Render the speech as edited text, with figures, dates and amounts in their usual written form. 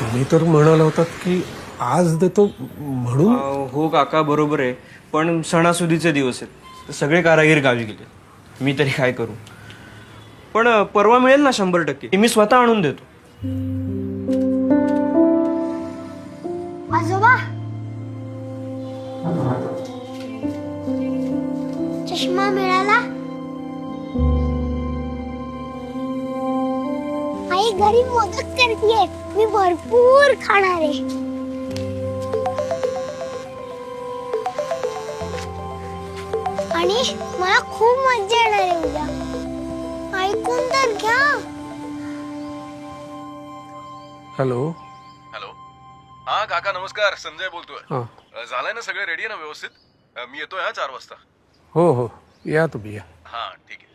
तुम्ही तर म्हणाला होतात की आज देतो म्हणून. हो काका बरोबर आहे, पण सणासुदीचे दिवस आहेत, सगळे कारागीर गावी गेले, मी तरी काय करू. पण परवा मिळेल ना 100%, मी स्वतः आणून देतो. आजोबा, चष्मा मिळाला. आई घरी मोदक करतीये, मी भरपूर खाणार आहे. आणि मला खूप मजा येणार आहे उद्या. ऐकून तर घ्या. हॅलो. हॅलो. हा काका नमस्कार, संजय बोलतोय. हां. झालंय ना सगळं, रेडी आहे ना व्यवस्थित? मी येतोय हा 4 वाजता. हो हो, या तुम्ही या. हा ठीक आहे.